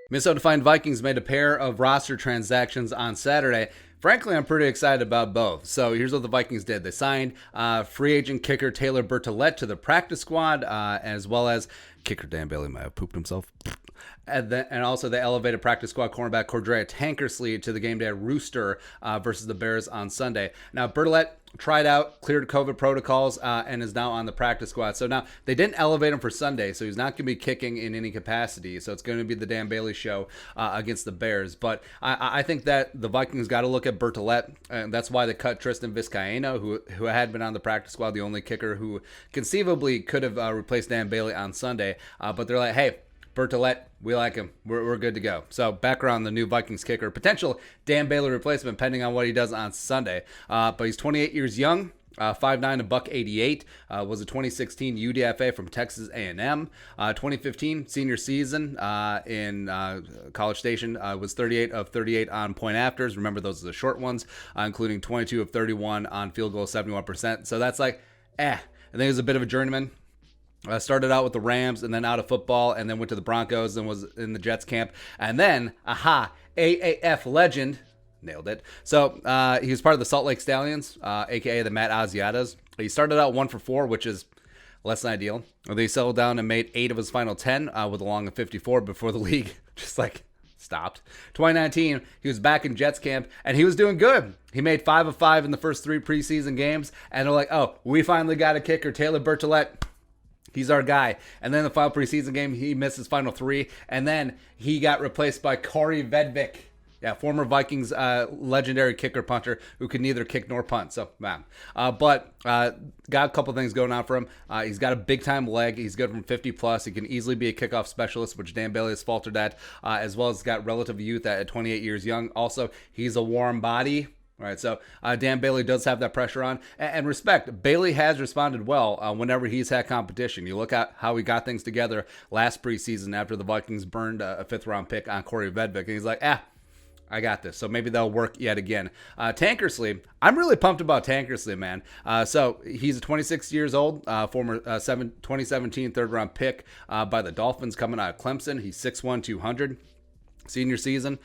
Minnesota Vikings made a pair of roster transactions on Saturday. Frankly, I'm pretty excited about both. So here's what the Vikings did. They signed free agent kicker Taylor Bertolet to the practice squad, as well as kicker Dan Bailey might have pooped himself. And also they elevated practice squad cornerback Cordrea Tankersley to the game day rooster versus the Bears on Sunday. Now, Bertolet tried out, cleared COVID protocols, and is now on the practice squad. So now they didn't elevate him for Sunday, so he's not going to be kicking in any capacity. So it's going to be the Dan Bailey show against the Bears. But I think that the Vikings got to look at Bertolet, and that's why they cut Tristan Vizcaino, who had been on the practice squad, the only kicker who conceivably could have replaced Dan Bailey on Sunday. But they're like, hey, Bertolet, we like him. We're good to go. So background, the new Vikings kicker, potential Dan Bailey replacement, depending on what he does on Sunday. But he's 28 years young. 5'9", a buck 88, was a 2016 UDFA from Texas A&M. 2015 senior season in College Station was 38 of 38 on point afters. Remember, those are the short ones, including 22 of 31 on field goal, 71%. So that's like, I think it was a bit of a journeyman. Started out with the Rams and then out of football and then went to the Broncos and was in the Jets camp. And then, AAF legend, nailed it. So he was part of the Salt Lake Stallions, a.k.a. the Matt Asiatas. He started out 1 for 4, which is less than ideal. They settled down and made 8 of his final 10 with a long of 54 before the league just stopped. 2019, he was back in Jets camp, and he was doing good. He made 5 of 5 in the first 3 preseason games, and they're like, oh, we finally got a kicker, Taylor Bertolet. He's our guy. And then the final preseason game, he missed his final 3. And then he got replaced by Corey Vedvik. Yeah, former Vikings legendary kicker punter who could neither kick nor punt. So, man. But got a couple things going on for him. He's got a big-time leg. He's good from 50+. He can easily be a kickoff specialist, which Dan Bailey has faltered at, as well as got relative youth at 28 years young. Also, he's a warm body. All right, so Dan Bailey does have that pressure on. And respect, Bailey has responded well whenever he's had competition. You look at how he got things together last preseason after the Vikings burned a 5th-round pick on Corey Vedvik. And he's like, I got this. So maybe that'll work yet again. Tankersley, I'm really pumped about Tankersley, man. So he's 26 years old, former 2017 3rd-round pick by the Dolphins coming out of Clemson. He's 6'1", 200. Senior season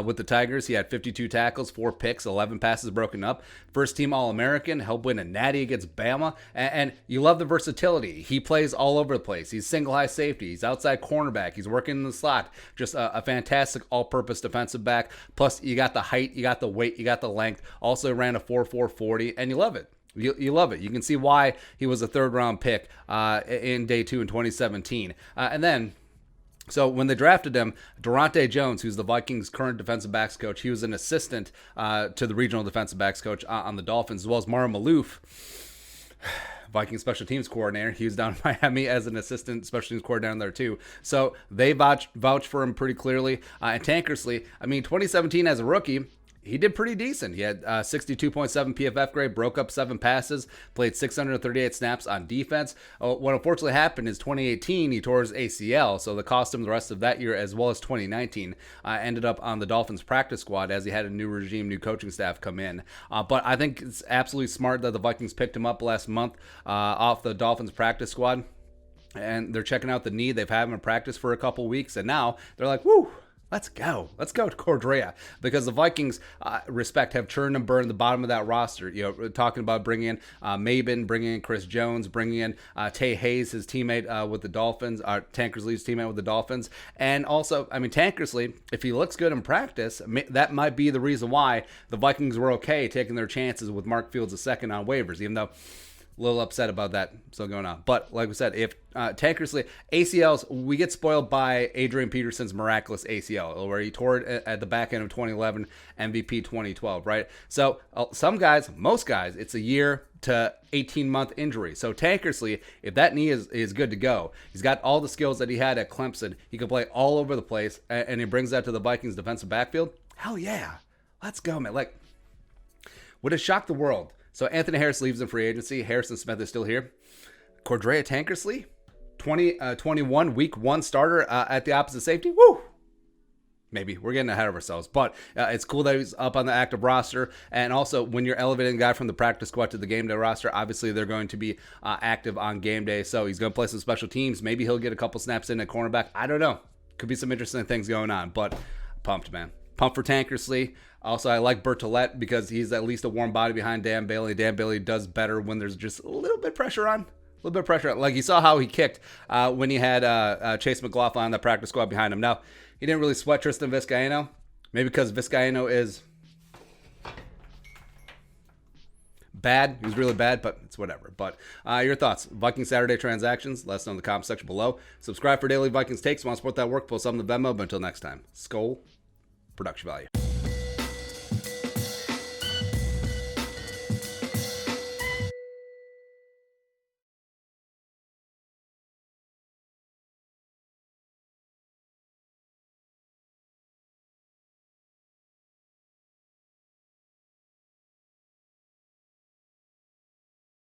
with the Tigers, he had 52 tackles, 4 picks, 11 passes broken up. First team All-American, helped win a natty against Bama. And you love the versatility. He plays all over the place. He's single high safety. He's outside cornerback. He's working in the slot. Just a fantastic all-purpose defensive back. Plus, you got the height, you got the weight, you got the length. Also ran a 4.4 40, and you love it. You love it. You can see why he was a 3rd-round pick in day 2 in 2017. And then, so when they drafted him, Durante Jones, who's the Vikings' current defensive backs coach, he was an assistant to the regional defensive backs coach on the Dolphins, as well as Mara Malouf, Vikings special teams coordinator. He was down in Miami as an assistant special teams coordinator down there too. So they vouch for him pretty clearly. And Tankersley, 2017 as a rookie, he did pretty decent. He had 62.7 PFF grade, broke up 7 passes, played 638 snaps on defense. What unfortunately happened is 2018, he tore his ACL, so that cost him the rest of that year as well as 2019. Ended up on the Dolphins practice squad as he had a new regime, new coaching staff come in. But I think it's absolutely smart that the Vikings picked him up last month off the Dolphins practice squad. And they're checking out the knee. They've had him in practice for a couple weeks, and now they're like, woo! Let's go to Cordrea, because the Vikings, have churned and burned the bottom of that roster. You know, we're talking about bringing in Mabin, bringing in Chris Jones, bringing in Tay Hayes, his teammate with the Dolphins, Tankersley's teammate with the Dolphins. And also, Tankersley, if he looks good in practice, that might be the reason why the Vikings were okay taking their chances with Mark Fields II on waivers, even though a little upset about that still going on. But like we said, if Tankersley, ACLs, we get spoiled by Adrian Peterson's miraculous ACL, where he tore it at the back end of 2011, MVP 2012, right? So some guys, most guys, it's a year to 18-month injury. So Tankersley, if that knee is good to go, he's got all the skills that he had at Clemson. He can play all over the place, and he brings that to the Vikings defensive backfield. Hell yeah. Let's go, man. Would it shock the world? So Anthony Harris leaves in free agency. Harrison Smith is still here. Cordrea Tankersley, 2021 week 1 starter at the opposite safety. Woo! Maybe we're getting ahead of ourselves, but it's cool that he's up on the active roster. And also, when you're elevating a guy from the practice squad to the game day roster, obviously they're going to be active on game day. So he's going to play some special teams. Maybe he'll get a couple snaps in at cornerback. I don't know. could be some interesting things going on. But pumped, man. Pumped for Tankersley. Also, I like Bertolet because he's at least a warm body behind Dan Bailey. Dan Bailey does better when there's just a little bit pressure on. A little bit of pressure. Like you saw how he kicked when he had Chase McLaughlin on the practice squad behind him. Now, he didn't really sweat Tristan Vizcaino. Maybe because Vizcaino is bad. He was really bad, but it's whatever. But your thoughts. Viking Saturday transactions. Let us know in the comment section below. Subscribe for daily Vikings takes. Want to support that work? Post something to Venmo. But until next time, Skol. Production value.